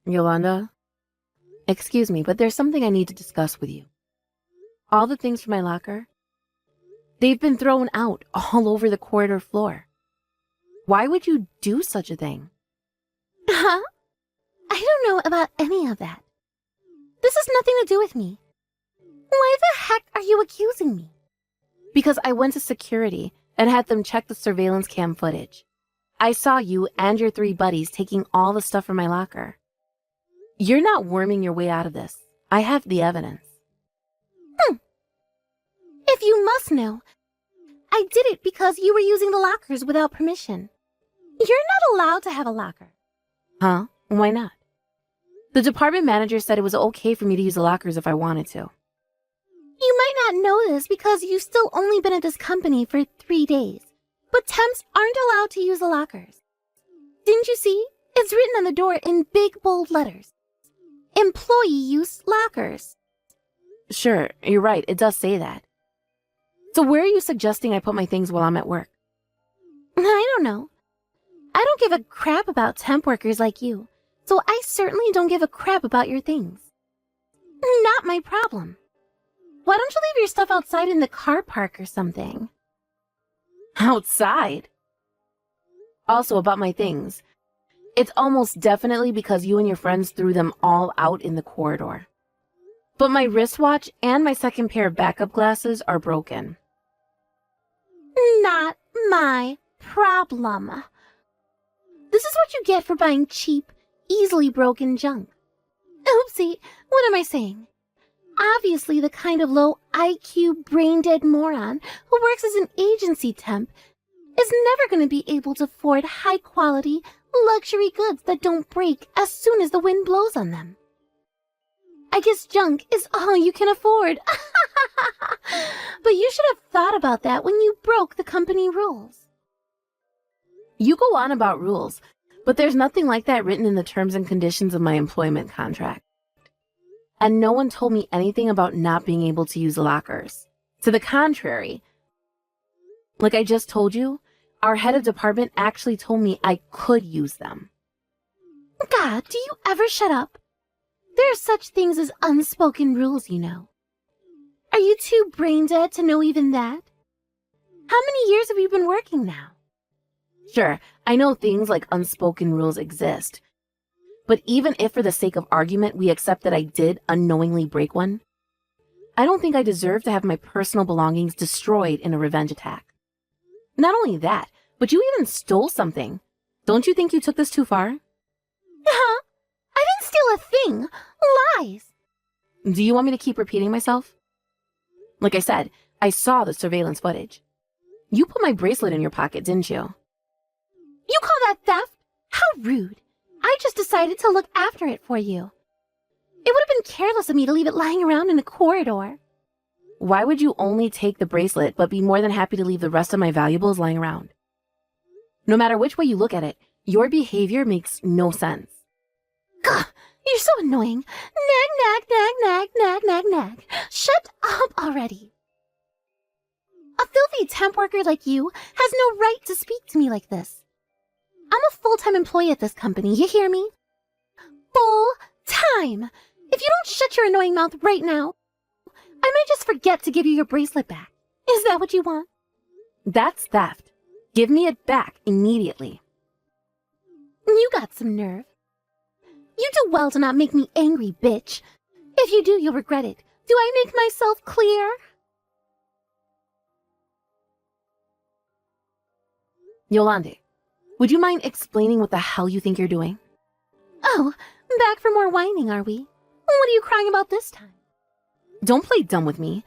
Yolanda, excuse me, but there's something I need to discuss with you. All the things from my locker, they've been thrown out all over the corridor floor. Why would you do such a thing? Huh? I don't know about any of that. This has nothing to do with me. Why the heck are you accusing me? Because I went to security and had them check the surveillance cam footage. I saw you and your 3 buddies taking all the stuff from my locker. You're not worming your way out of this. I have the evidence. If you must know, I did it because you were using the lockers without permission. You're not allowed to have a locker. Huh? Why not? The department manager said it was okay for me to use the lockers if I wanted to. You might not know this because you've still only been at this company for 3 days, but temps aren't allowed to use the lockers. Didn't you see? It's written on the door in big bold letters. Employee use lockers. Sure, you're right, it does say that. So where are you suggesting I put my things while I'm at work? I don't know. I don't give a crap about temp workers like you, so I certainly don't give a crap about your things. Not my problem. Why don't you leave your stuff outside in the car park or something? Outside? Also about my things. It's almost definitely because you and your friends threw them all out in the corridor. But my wristwatch and my second pair of backup glasses are broken. Not my problem. This is what you get for buying cheap, easily broken junk. Oopsie, what am I saying? Obviously, the kind of low IQ, brain-dead moron who works as an agency temp is never going to be able to afford high-quality, luxury goods that don't break as soon as the wind blows on them. I guess junk is all you can afford. But you should have thought about that when you broke the company rules. You go on about rules, but there's nothing like that written in the terms and conditions of my employment contract. And no one told me anything about not being able to use the lockers. To the contrary, like I just told you, our head of department actually told me I could use them. God, do you ever shut up? There are such things as unspoken rules, you know. Are you too brain dead to know even that? How many years have you been working now? Sure, I know things like unspoken rules exist. But even if for the sake of argument we accept that I did unknowingly break one, I don't think I deserve to have my personal belongings destroyed in a revenge attack. Not only that, but you even stole something. Don't you think you took this too far? Huh? I didn't steal a thing. Lies. Do you want me to keep repeating myself? Like I said, I saw the surveillance footage. You put my bracelet in your pocket, didn't you? You call that theft? How rude. I just decided to look after it for you. It would have been careless of me to leave it lying around in a corridor. Why would you only take the bracelet but be more than happy to leave the rest of my valuables lying around? No matter which way you look at it, your behavior makes no sense. Gah, you're so annoying. Nag, nag, nag, nag, nag, nag, nag. Shut up already. A filthy temp worker like you has no right to speak to me like this. I'm a full-time employee at this company, you hear me? Full-time! If you don't shut your annoying mouth right now, I might just forget to give you your bracelet back. Is that what you want? That's theft. Give me it back immediately. You got some nerve. You do well to not make me angry, bitch. If you do, you'll regret it. Do I make myself clear? Yolande, would you mind explaining what the hell you think you're doing? Oh, back for more whining, are we? What are you crying about this time? Don't play dumb with me.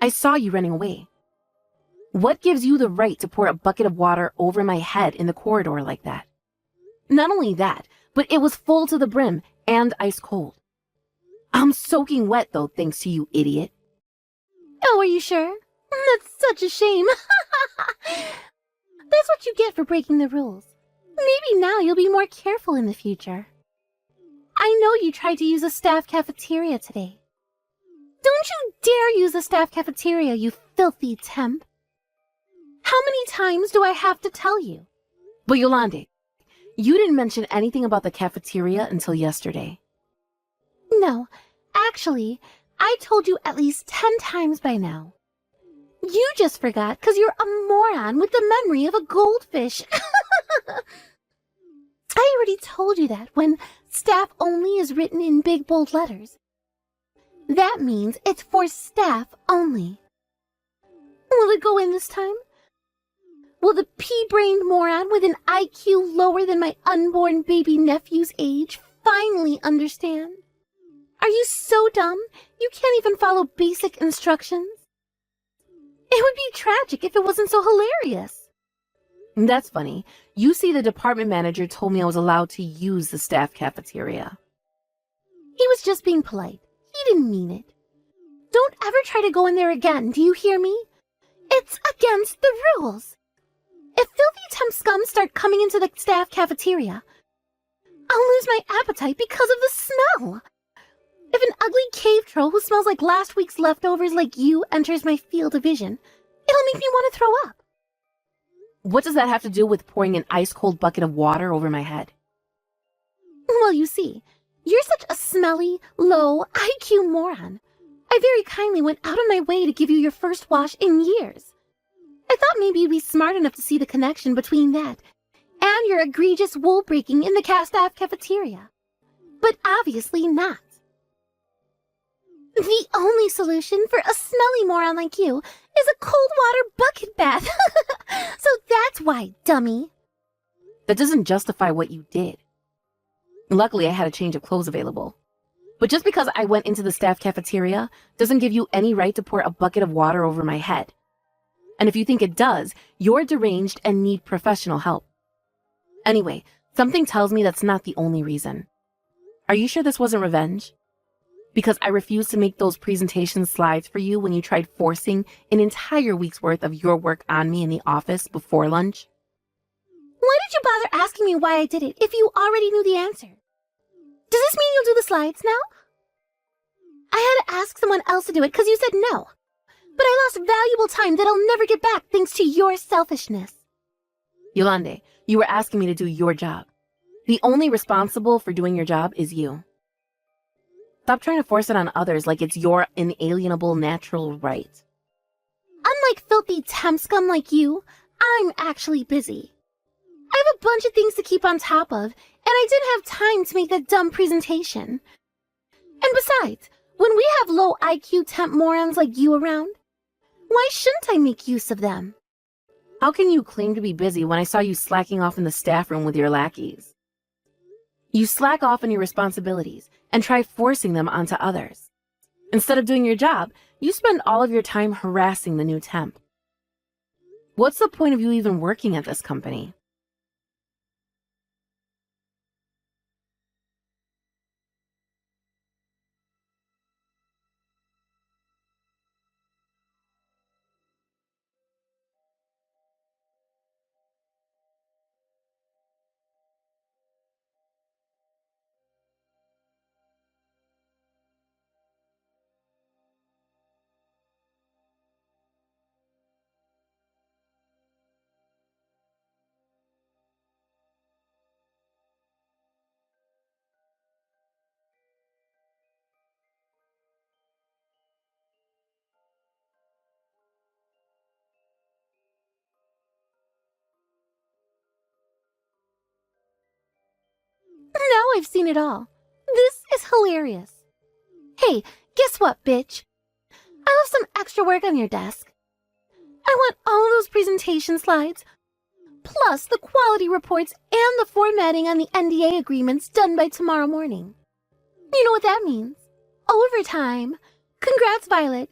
I saw you running away. What gives you the right to pour a bucket of water over my head in the corridor like that? Not only that, but it was full to the brim and ice cold. I'm soaking wet though, thanks to you, idiot. Oh, are you sure? That's such a shame. That's what you get for breaking the rules. Maybe now you'll be more careful in the future. I know you tried to use a staff cafeteria today. Don't you dare use the staff cafeteria, you filthy temp. How many times do I have to tell you? But Yolande, You didn't mention anything about the cafeteria until yesterday. No, actually, I told you at least 10 times by now. You just forgot because you're a moron with the memory of a goldfish. I already told you that when staff only is written in big bold letters. That means it's for staff only. Will it go in this time? Will the pea-brained moron with an IQ lower than my unborn baby nephew's age finally understand? Are you so dumb you can't even follow basic instructions? It would be tragic if it wasn't so hilarious. That's funny. You see, the department manager told me I was allowed to use the staff cafeteria. He was just being polite. He didn't mean it. Don't ever try to go in there again, do you hear me? It's against the rules. If filthy temp scum start coming into the staff cafeteria, I'll lose my appetite because of the smell. If an ugly cave troll who smells like last week's leftovers like you enters my field of vision, it'll make me want to throw up. What does that have to do with pouring an ice-cold bucket of water over my head? Well, you see, you're such a smelly, low IQ moron. I very kindly went out of my way to give you your first wash in years. I thought maybe you'd be smart enough to see the connection between that and your egregious wool breaking in the staff cafeteria. But obviously not. The only solution for a smelly moron like you is a cold water bucket bath. So that's why, dummy. That doesn't justify what you did. Luckily, I had a change of clothes available. But just because I went into the staff cafeteria doesn't give you any right to pour a bucket of water over my head. And if you think it does, you're deranged and need professional help. Anyway, something tells me that's not the only reason. Are you sure this wasn't revenge? Because I refused to make those presentation slides for you when you tried forcing an entire week's worth of your work on me in the office before lunch? Why did you bother asking me why I did it if you already knew the answer? Does this mean you'll do the slides now? I had to ask someone else to do it because you said no. But I lost valuable time that I'll never get back thanks to your selfishness. Yolande, you were asking me to do your job. The only responsible for doing your job is you. Stop trying to force it on others like it's your inalienable natural right. Unlike filthy temp scum like you, I'm actually busy. I have a bunch of things to keep on top of, and I didn't have time to make that dumb presentation. And besides, when we have low IQ temp morons like you around, why shouldn't I make use of them? How can you claim to be busy when I saw you slacking off in the staff room with your lackeys? You slack off on your responsibilities and try forcing them onto others. Instead of doing your job, you spend all of your time harassing the new temp. What's the point of you even working at this company? Now I've seen it all. This is hilarious. Hey, guess what, bitch? I left some extra work on your desk. I want all those presentation slides, plus the quality reports and the formatting on the NDA agreements done by tomorrow morning. You know what that means? Overtime. Congrats, Violet.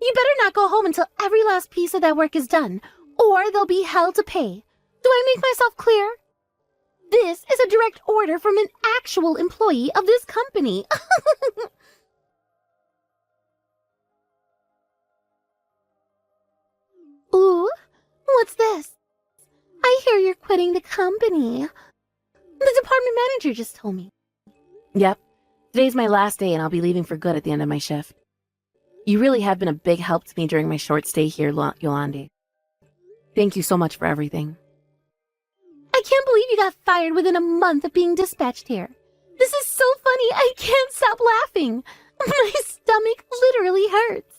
You better not go home until every last piece of that work is done, or there'll be hell to pay. Do I make myself clear? This is a direct order from an actual employee of this company. Ooh, what's this? I hear you're quitting the company. The department manager just told me. Yep. Today's my last day and I'll be leaving for good at the end of my shift. You really have been a big help to me during my short stay here, Yolande. Thank you so much for everything. I can't believe you got fired within a month of being dispatched here. This is so funny, I can't stop laughing. My stomach literally hurts.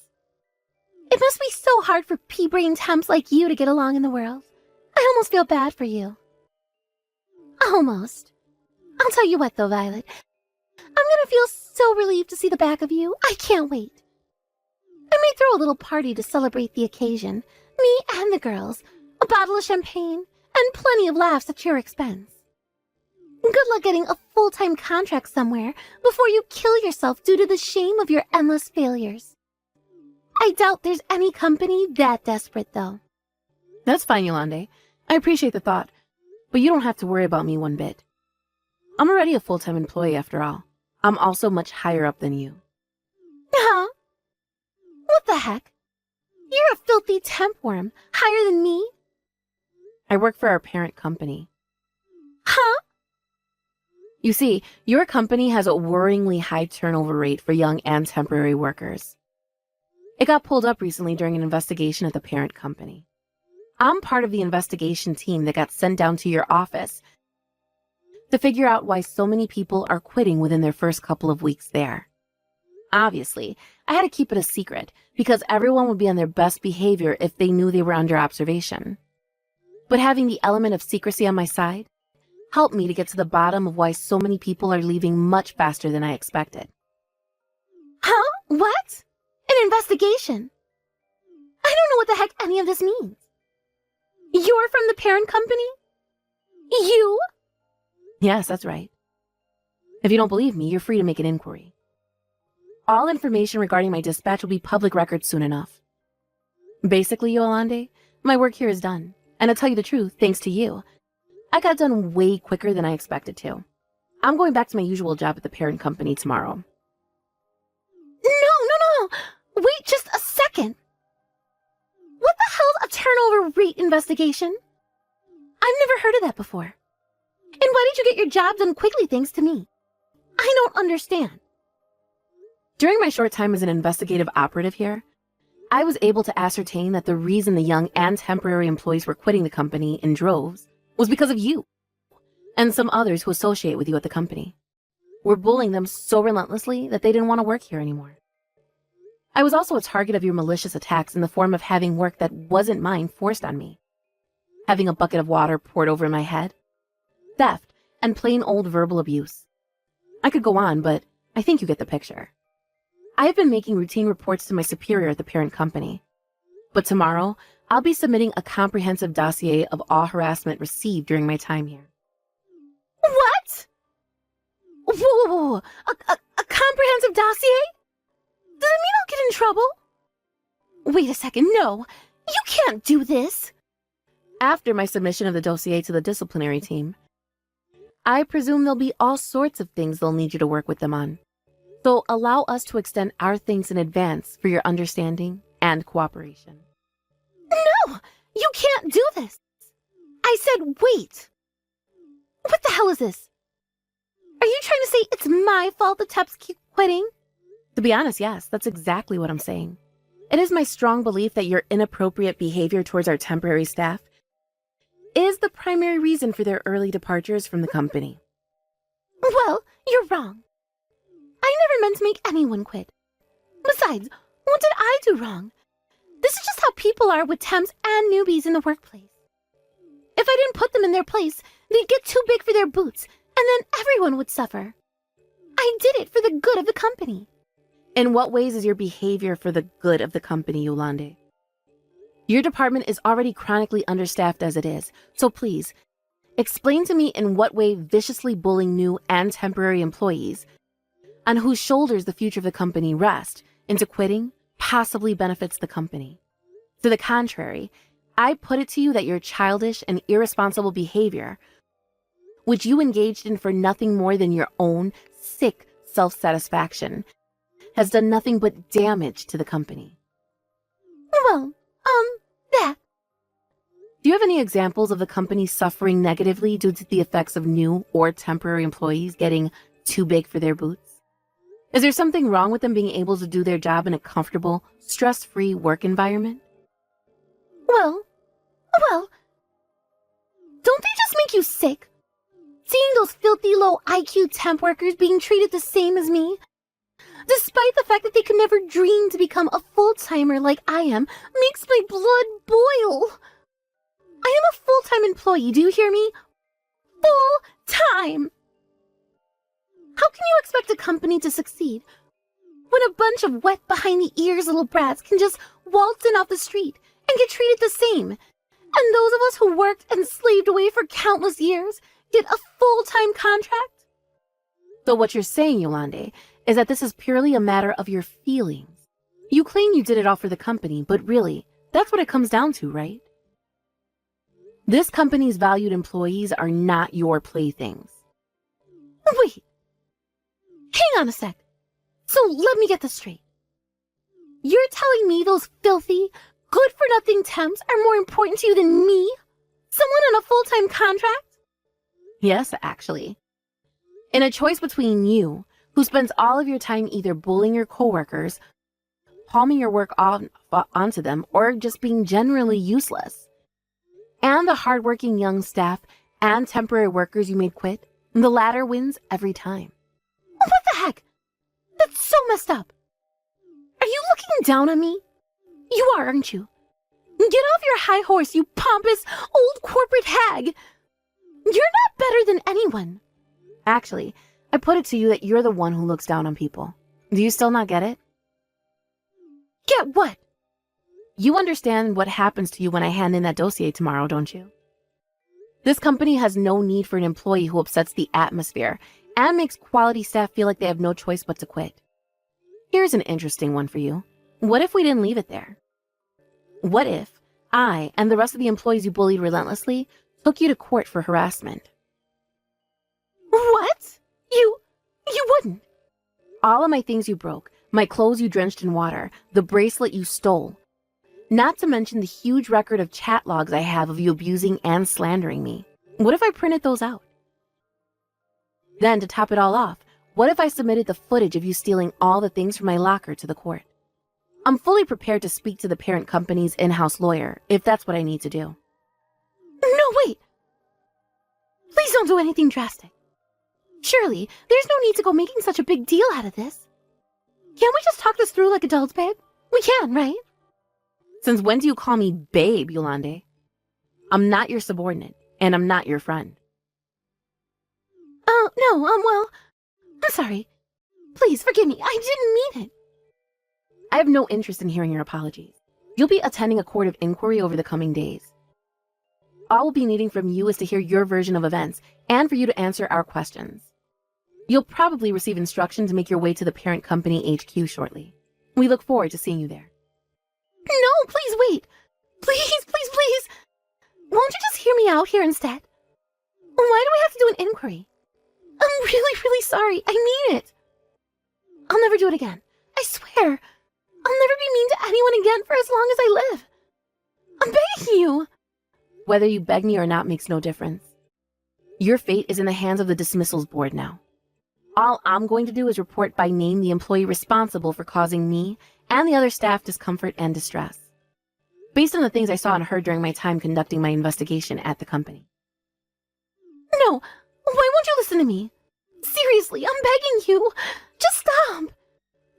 It must be so hard for pea-brain temps like you to get along in the world. I almost feel bad for you. Almost. I'll tell you what though, Violet. I'm gonna feel so relieved to see the back of you. I can't wait. I may throw a little party to celebrate the occasion. Me and the girls. A bottle of champagne, and plenty of laughs at your expense. Good luck getting a full-time contract somewhere before you kill yourself due to the shame of your endless failures. I doubt there's any company that desperate, though. That's fine, Yolande. I appreciate the thought, but you don't have to worry about me one bit. I'm already a full-time employee after all. I'm also much higher up than you. Huh? What the heck? You're a filthy temp worm, higher than me? I work for our parent company. Huh? You see, your company has a worryingly high turnover rate for young and temporary workers. It got pulled up recently during an investigation at the parent company. I'm part of the investigation team that got sent down to your office to figure out why so many people are quitting within their first couple of weeks there. Obviously, I had to keep it a secret because everyone would be on their best behavior if they knew they were under observation. But having the element of secrecy on my side helped me to get to the bottom of why so many people are leaving much faster than I expected. Huh? What? An investigation? I don't know what the heck any of this means. You're from the parent company? You? Yes, that's right. If you don't believe me, you're free to make an inquiry. All information regarding my dispatch will be public record soon enough. Basically, Yolande, my work here is done. And to tell you the truth, thanks to you, I got done way quicker than I expected to. I'm going back to my usual job at the parent company tomorrow. No. Wait just a second. What the hell's a turnover rate investigation? I've never heard of that before. And why did you get your job done quickly thanks to me? I don't understand. During my short time as an investigative operative here, I was able to ascertain that the reason the young and temporary employees were quitting the company in droves was because of you and some others who associate with you at the company. We're bullying them so relentlessly that they didn't want to work here anymore. I was also a target of your malicious attacks in the form of having work that wasn't mine forced on me, having a bucket of water poured over my head, theft, and plain old verbal abuse. I could go on, but I think you get the picture. I have been making routine reports to my superior at the parent company. But tomorrow, I'll be submitting a comprehensive dossier of all harassment received during my time here. What? Whoa. A comprehensive dossier? Does it mean I'll get in trouble? Wait a second, no. You can't do this. After my submission of the dossier to the disciplinary team, I presume there'll be all sorts of things they'll need you to work with them on. So allow us to extend our thanks in advance for your understanding and cooperation. No! You can't do this! I said wait! What the hell is this? Are you trying to say it's my fault the Teps keep quitting? To be honest, yes, that's exactly what I'm saying. It is my strong belief that your inappropriate behavior towards our temporary staff is the primary reason for their early departures from the company. Well, you're wrong. I never meant to make anyone quit. Besides, what did I do wrong? This is just how people are with temps and newbies in the workplace. If I didn't put them in their place, they'd get too big for their boots, and then everyone would suffer. I did it for the good of the company. In what ways is your behavior for the good of the company, Yolande? Your department is already chronically understaffed as it is, so please, explain to me in what way viciously bullying new and temporary employees, on whose shoulders the future of the company rests, into quitting possibly benefits the company. To the contrary, I put it to you that your childish and irresponsible behavior, which you engaged in for nothing more than your own sick self-satisfaction, has done nothing but damage to the company. Well, that. Do you have any examples of the company suffering negatively due to the effects of new or temporary employees getting too big for their boots? Is there something wrong with them being able to do their job in a comfortable, stress-free work environment? Well, don't they just make you sick? Seeing those filthy low IQ temp workers being treated the same as me, despite the fact that they could never dream to become a full-timer like I am, makes my blood boil. I am a full-time employee, do you hear me? Full-time! How can you expect a company to succeed when a bunch of wet behind-the-ears little brats can just waltz in off the street and get treated the same, and those of us who worked and slaved away for countless years get a full-time contract? So what you're saying, Yolande, is that this is purely a matter of your feelings. You claim you did it all for the company, but really, that's what it comes down to, right? This company's valued employees are not your playthings. Wait. Hang on a sec. So let me get this straight. You're telling me those filthy, good-for-nothing temps are more important to you than me? Someone on a full-time contract? Yes, actually. In a choice between you, who spends all of your time either bullying your coworkers, palming your work onto them, or just being generally useless, and the hardworking young staff and temporary workers you made quit, the latter wins every time. What the heck? That's so messed up. Are you looking down on me? You are, aren't you? Get off your high horse, you pompous, old corporate hag. You're not better than anyone. Actually, I put it to you that you're the one who looks down on people. Do you still not get it? Get what? You understand what happens to you when I hand in that dossier tomorrow, don't you? This company has no need for an employee who upsets the atmosphere and makes quality staff feel like they have no choice but to quit. Here's an interesting one for you. What if we didn't leave it there? What if I and the rest of the employees you bullied relentlessly took you to court for harassment? What? You wouldn't. All of my things you broke, my clothes you drenched in water, the bracelet you stole. Not to mention the huge record of chat logs I have of you abusing and slandering me. What if I printed those out? Then, to top it all off, what if I submitted the footage of you stealing all the things from my locker to the court? I'm fully prepared to speak to the parent company's in-house lawyer, if that's what I need to do. No, wait. Please don't do anything drastic. Surely, there's no need to go making such a big deal out of this. Can't we just talk this through like adults, babe? We can, right? Since when do you call me babe, Yolande? I'm not your subordinate, and I'm not your friend. Oh, no, well, I'm sorry. Please, forgive me. I didn't mean it. I have no interest in hearing your apologies. You'll be attending a court of inquiry over the coming days. All we'll be needing from you is to hear your version of events and for you to answer our questions. You'll probably receive instruction to make your way to the parent company HQ shortly. We look forward to seeing you there. No, please wait. Please. Won't you just hear me out here instead? Why do we have to do an inquiry? I'm really sorry. I mean it. I'll never do it again. I swear. I'll never be mean to anyone again for as long as I live. I'm begging you. Whether you beg me or not makes no difference. Your fate is in the hands of the dismissals board now. All I'm going to do is report by name the employee responsible for causing me and the other staff discomfort and distress, based on the things I saw and heard during my time conducting my investigation at the company. No, why won't you listen to me? Seriously, I'm begging you. Just stop.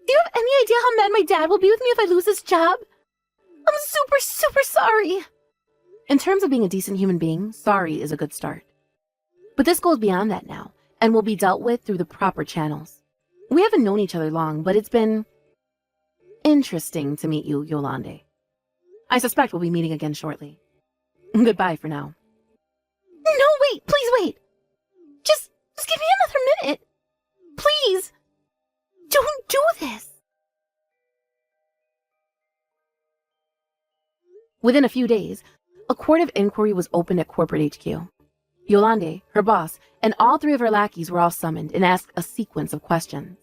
Do you have any idea how mad my dad will be with me if I lose this job? I'm super sorry. In terms of being a decent human being, sorry is a good start. But this goes beyond that now, and will be dealt with through the proper channels. We haven't known each other long, but it's been interesting to meet you, Yolande. I suspect we'll be meeting again shortly. Goodbye for now. No, wait, please wait. Just give me another minute. Please. Don't do this. Within a few days, a court of inquiry was opened at corporate HQ. Yolande, her boss, and all three of her lackeys were all summoned and asked a sequence of questions.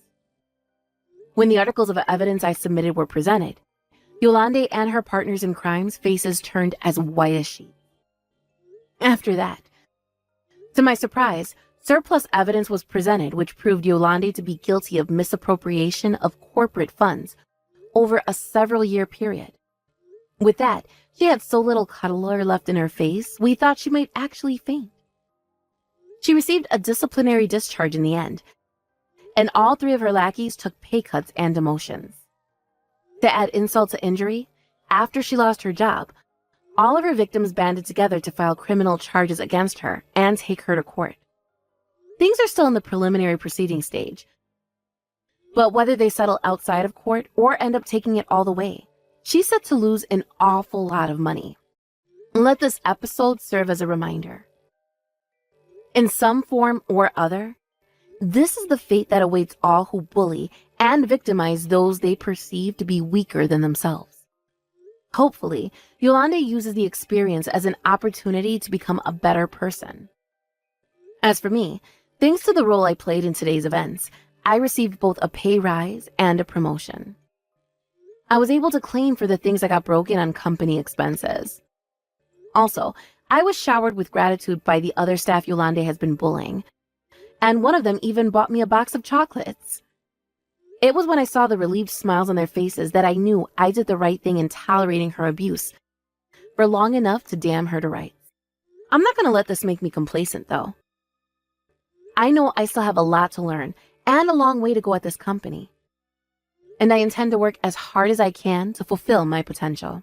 When the articles of evidence I submitted were presented, Yolande and her partners in crime's faces turned as white as sheet. After that, to my surprise, surplus evidence was presented which proved Yolande to be guilty of misappropriation of corporate funds over a several-year period. With that, she had so little color left in her face, we thought she might actually faint. She received a disciplinary discharge in the end, and all 3 of her lackeys took pay cuts and demotions. To add insult to injury, after she lost her job, all of her victims banded together to file criminal charges against her and take her to court. Things are still in the preliminary proceeding stage, but whether they settle outside of court or end up taking it all the way, she's set to lose an awful lot of money. Let this episode serve as a reminder. In some form or other, this is the fate that awaits all who bully and victimize those they perceive to be weaker than themselves. Hopefully, Yolanda uses the experience as an opportunity to become a better person. As for me, thanks to the role I played in today's events, I received both a pay rise and a promotion. I was able to claim for the things that got broken on company expenses. Also, I was showered with gratitude by the other staff Yolanda has been bullying, and one of them even bought me a box of chocolates. It was when I saw the relieved smiles on their faces that I knew I did the right thing in tolerating her abuse for long enough to damn her to rights. I'm not going to let this make me complacent, though. I know I still have a lot to learn and a long way to go at this company, and I intend to work as hard as I can to fulfill my potential.